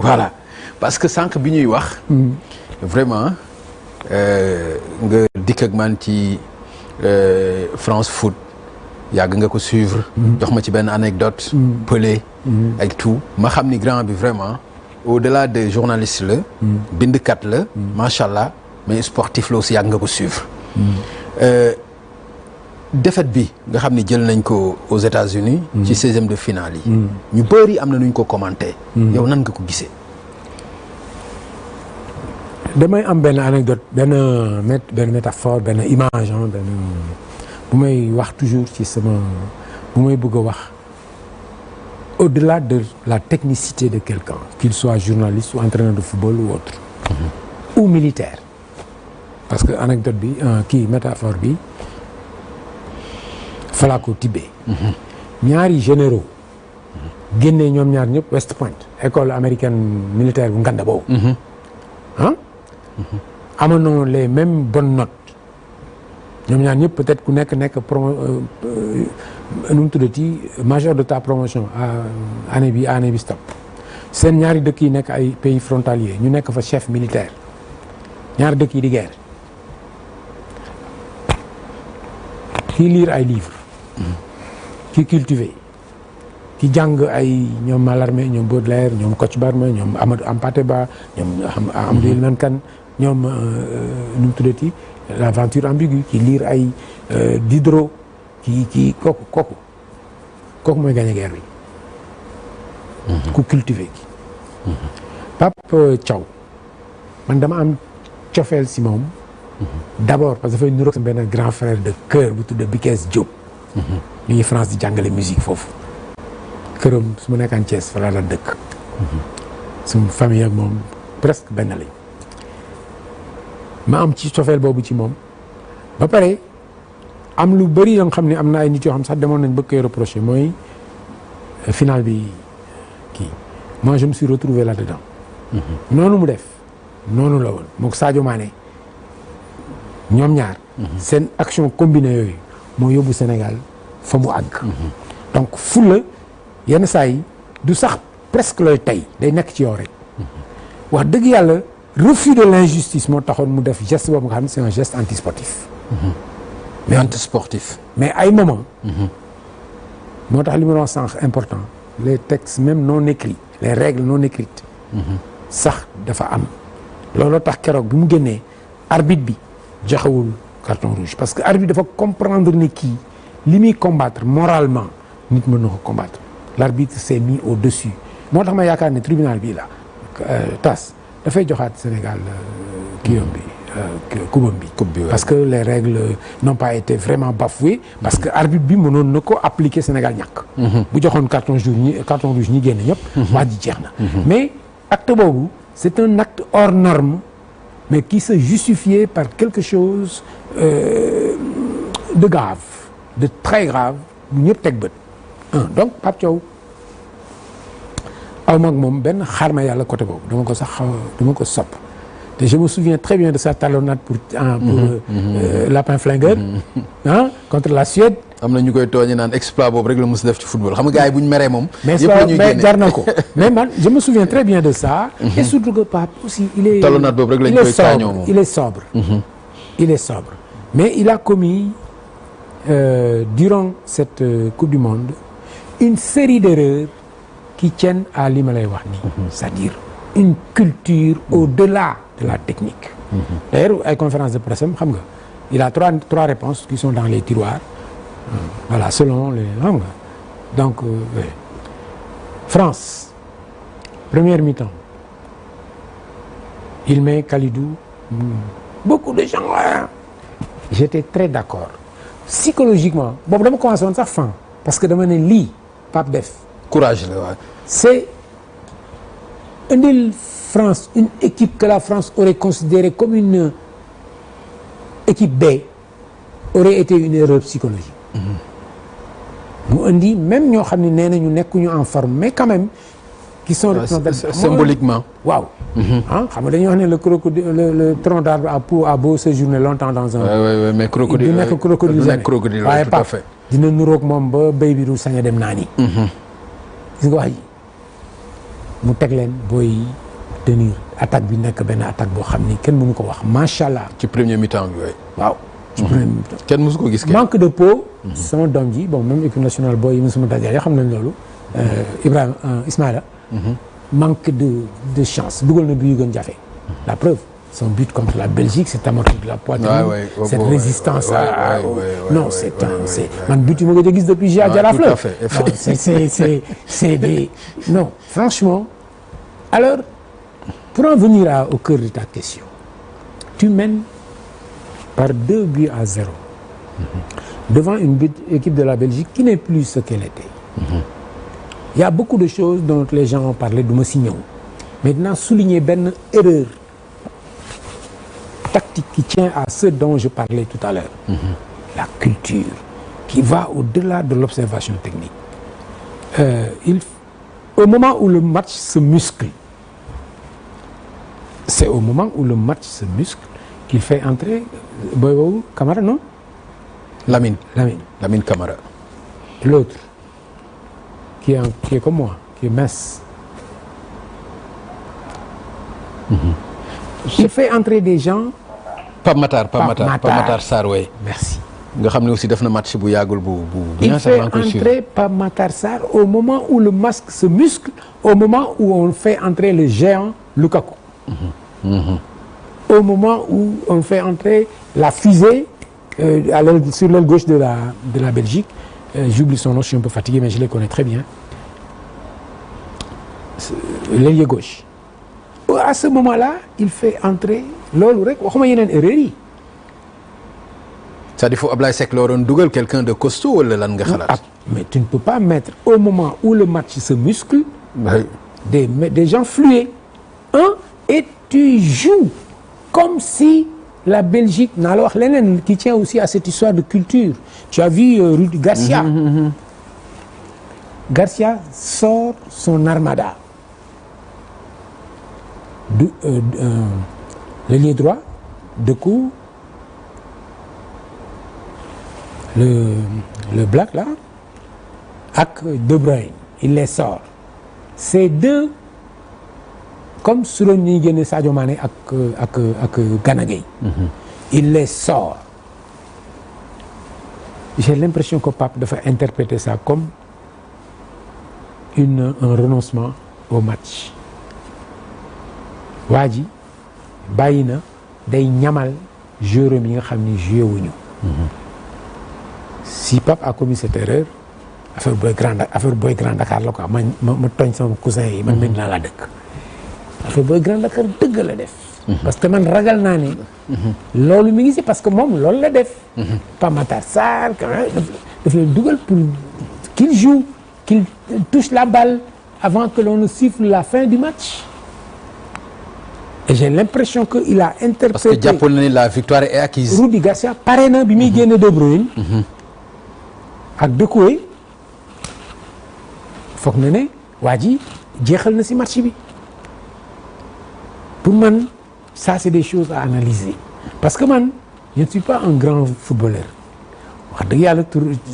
voilà parce que sànq bi ñuy wax. vraiment nga dikk ak man ci France Foot yàgg nga ko suivre. jox ma ci benn anecdote. Pelé. ak tout ma xam ni grand bi vraiment au-delà de journaliste la. bindkat la. macha allah mais sportif la aussi yàgg nga ko suivre. défaite bi nga xam ni jël nañ ko aux États-Unis ci 16e de finale yi. ñu bëri am na nuñ ko commenté. yow nan nga ko gisee. damay am benn anecdote benn métaphore benn image benn bu may wax toujours ci sama bu may bëgg a wax au-delà de la technicité de quelqu'un qu'il soit journaliste ou entraîneur de football ou autre. ou militaire. parce que anecdote bi kii métaphore bi falaa ko tibbee. ñaari généraux. génnee ñoom ñaar ñëpp West Point école américaine militaire bu nganda boobu. amoon les mêmes bonnes notes ñoom ñaar ñëpp peut-être ku nekk nu mu tuddati major de ta promotion année bi stop seen ñaari dëkk yi nekk ay pays frontaliers ñu nekk fa chef militaire ñaari dëkk yi di guerre kii lire ay livres kii cultiver ki jàng ay ñoom Mallarmé ñoom Baudelaire ñoom Kocc Barma ñoom Amadou Hampâté Bâ ñoom Amadou Elimane Kane ñoom nu mu tuddati l'aventure ambiguë ki lire ay Diderot ki kooku mooy gagné guerre bi. ku cultiver ki. Pape Thiaw man dama am cofeel si moom. d'abord parce que dafay niroog benn grand frère de cœur bu tudd Bikes Diop. ñu ngi France di jàngale musique foofu. këram su ma nekkaan Thiès fa la dëkk. suñu famille ak moom presque benn lañ. ma am ci cofeel boobu ci moom ba pare am lu bëri yoo xam ne am na ay nit yoo xam sax demoon nañ bëgg koy reprocher mooy final bi kii moi je me suis retrouvé là-dedans. noonu mu def noonu la woon moog Sadio Mané ñoom ñaar. seen action combinée yooyu moo yóbbu Sénégal fa mu àgg. donc fulla yenn saa yi du sax presque looy tey day nekk ci yow rek. wax dëgg yàlla refus de l'injustice moo taxoon mu def geste boobu nga xam ne c'est un geste antisportif. mais antisportif. mais ay moment. moo tax li ma wax sànq important les textes même non écrits les règles non écrites. sax dafa am. looloo tax keroog bi mu génnee arbitre bi joxewul carton rouge parce que arbitre dafa comprendre ne kii li muy combattre moralement nit mën na ko combattre l'arbitre s'est mis au-dessus moo tax ma yaakaar ne tribunal bii la tas dafay joxaat Sénégal kii bi kubam bi parce que les règles n'ont pas été vraiment bafouées parce que arbitre bi mënoon na ko appliquer Sénégal ñàkk bu joxoon carton rouge ñi génn ñëpp wax ji jeex na mais acte boobu c'est un acte hors norme mais qui se justifiait par quelque chose de grave de très grave bu ñëpp teg bët donc Pape Thiaw aw mag moom benn xarma yàlla côté boobu dama ko sopp te je me souviens très bien de sa talonnade pour Lapin Flingueur contre la Suède. am na ñu koy tooñe naan exploit boobu rek la mos def ci football xam nga gars yi bu ñu meree moom. mais jar na ko mais man je me souviens très bien de ça. et surtout que Pape aussi il est. talonnade boobu rek lañ koy taañoo moom il est sobre. il est sobre mais il a commis durant cette Coupe du Monde une série d'erreurs qui tiennent à li ma lay wax nii. c'est-à-dire une culture au-delà de la technique. D'ailleurs ay conférence de presse xam nga il a trois réponses qui sont dans les tiroirs. Voilà selon les xam nga donc France première mi-temps il met Kalidou beaucoup de gens j'étais très d'accord psychologiquement boobu dama commencé woon sax fan parce que dama ne lii Pape def courage la waaw c'est indil France une équipe que la France aurait considérée comme une équipe B aurait été une erreur psychologique mu indi même ñoo xam ne nee nañu nekkuñu en forme mais quand même qui sont symboliquement waaw xam nga dañuy wax ne le crocodile le tronc d'arbre a beau séjourner longtemps dans un mais crocodile du nekk crocodile waaye tout à fait dina nuroog moom ba béy bi du sañ a dem naa ni gis nga wax ji mu teg leen booy tenir attaque bi nekk benn attaque boo xam ni kenn mënu ko wax macha allah. ci premier mi-temps bi waaw. ci premier mi-temps kenn mësu ko gis kenn. manque de peau. sama doom ji bon même équipe nationale booy yi mosuma dajale yoo xam nañ loolu. Ibrahima Ismaïla. manque de chance dugal na bi yu gën jafe. la preuve son but contre la Belgique c'est amorti de la poitrine. cette résistance à non c'est man but yu ma gëj a gis depuis Jaraaf la. c'est des non franchement alors. Pour en venir au cœur de ta question, tu mènes par 2-0 devant une équipe de la Belgique qui n'est plus ce qu'elle était. Il y a beaucoup de choses dont les gens ont parlé du ma si ñëw maintenant souligner benn erreur tactique qui tient à ce dont je parlais tout à l'heure. La culture qui va au-delà de l'observation technique. Au moment où le match se muscle, c'est au moment où le match se muscle qu'il fait entrer booy boobu Camara non. Lamine Camara. L'autre qui est comme moi qui est mince. Il fait entrer des gens. Pape Matar Sarr oui. Merci. nga xam ne aussi def na match bu yàggul bu il fait entrer Pape Matar Sarr au moment où le masque se muscle, au moment où on fait entrer le géant Lukaku. Au moment où on fait entrer la fusée sur l'aile gauche de la Belgique, j'oublie son nom, je suis un peu fatigué mais je le connais très bien, l'ailier gauche. À ce moment-là il fait entrer loolu rek waxuma yeneen erreur yi. c'est-à-dire faut Ablaye Seck loo doon dugal quelqu'un de costaud wala lan nga xalaat. mais tu ne peux pas mettre au moment où le match se muscle. des gens fluets. Et tu joues comme si la Belgique naa la wax leneen qui tient aussi à cette histoire de culture. Tu as vu Rudi Garcia. Garcia sort son armada. L'ailier droit Deco, le black là ak De Bruyne il les sort. Ces deux comme su doon ñuy génne Sadio Mané ak Gana Gueye. Il les sort. J'ai l'impression que Pape dafa interpréter ça comme un renoncement au match. waa ji bàyyi na day ñamal joueur yi nga xam ni joué wuñu. Si Pape a commis cette erreur affaire booy Grand Dakar la quoi ma tooñ sama cousin yi man mën naa laa dëkk. affaire booy Grand Dakar dëgg la def. parce que man ragal naa ne. loolu mi ngi si parce que moom loolu la def. Pape Matar Sarr daf leen dugal pour qu'il joue qu'il touche la balle avant que l'on ne siffle la fin du match. Et j'ai l'impression que il a interprété. parce que jàppal na ni la victoire est acquise. Rudi Garcia pare na bi muy génne De Bruyne. ak Doucouré foog na ne waa ji jeexal na si match bi. Pour man ça c'est des choses à analyser parce que man je ne suis pas un grand footballeur wax dëgg yàlla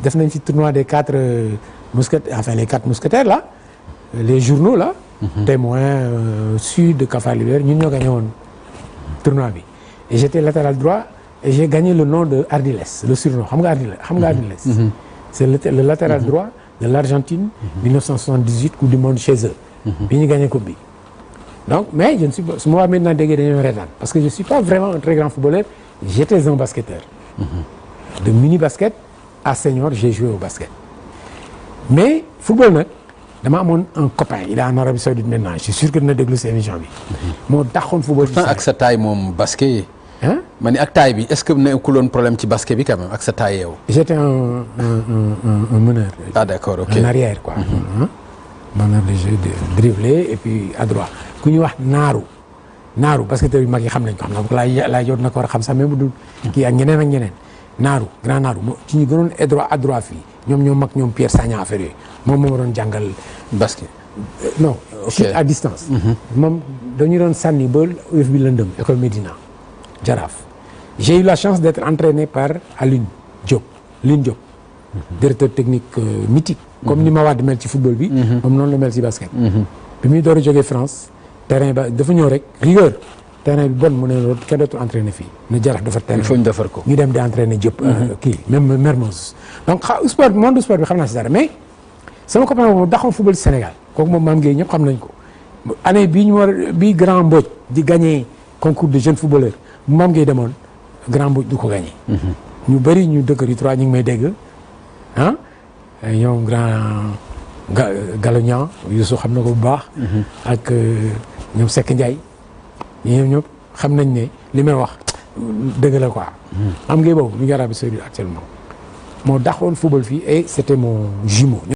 def nañ ci tournoi des 4 mousquetaires enfin les 4 mousquetaires là les journaux là. Témoin Sud Cafard Libère ñun ñoo gagné woon tournoi bi et j'étais latéral droit et j'ai gagné le nom de Ardiles le surnom xam nga Ardiles. C'est le latéral droit de l'Argentine 1978 Coupe du monde chez eux. bi ñu gagné coupe bi. Donc mais je ne suis pas su ma waa maintenant déggee dañoo reetaan parce que je suis pas vraiment un très grand footballeur j'étais un basketteur. De mini basket à senior j'ai joué au basket. Mais football nag dama amoon un copain il est en Arabie Saoudite maintenant je suis sûr que dina déglu sa émission bi. moo taxoon football. pourtant ak sa taille moom basket yi. ma ni ak taille bi est-ce que nekkuloon problème ci basket bi quand même ak sa taille yow. j'étais un meneur. Ah d'accord ok en arrière quoi. meneur de jeu de dribbler et puis à droite ku ñuy wax naaru basketteur yu mag yi xam nañ ko xam na laay jot na ko war a xam sax même bu dul kii ak ñeneen grand naaru moo ci ñu gënoon à droite fii ñoo mag ñoom Pierre Sagna affaire yooyu moom moo ma doon jàngal basket. non chute à distance. moom dañu doon sànni ba UF bi lëndëm école Médina Jaraaf. J'ai eu la chance d'être entraîné par Lune Diop directeur technique mythique. comme ni ma Wade mel ci football bi. moom noonu la mel ci basket. bi muy door a jógee France terrain ba dafa ñëw rek rigueur terrain bi bon mu ne loolu kenn dootul entraîner fii na Jaraaf defar terrain. il faut ñu defar ko. ñu dem di entraîner Diop. kii même Mermoz. donc sport bi monde sport bi xam naa si dara mais sama copain boobu daxoon football Sénégal kooku moom Mame Gueye ñëpp xam nañ ko année bii ñu war bii Grand Mbodj di gagné concours de jeunes footballeurs bu Mame Gueye demoon Grand Mbodj du ko gagné. ñu bëri ñu dëkk di 3 ñu ngi may dégg ah ñoom grand Galognan Youssou xam na ko bu baax. ak ñoom Seck Ndiaye ñoom ñëpp xam nañ ne li may wax dëgg la quoi. Mame Gueye boobu mi ngi Arabie Saoudite actuellement moo daxoon football fii et c'était mon jumeau.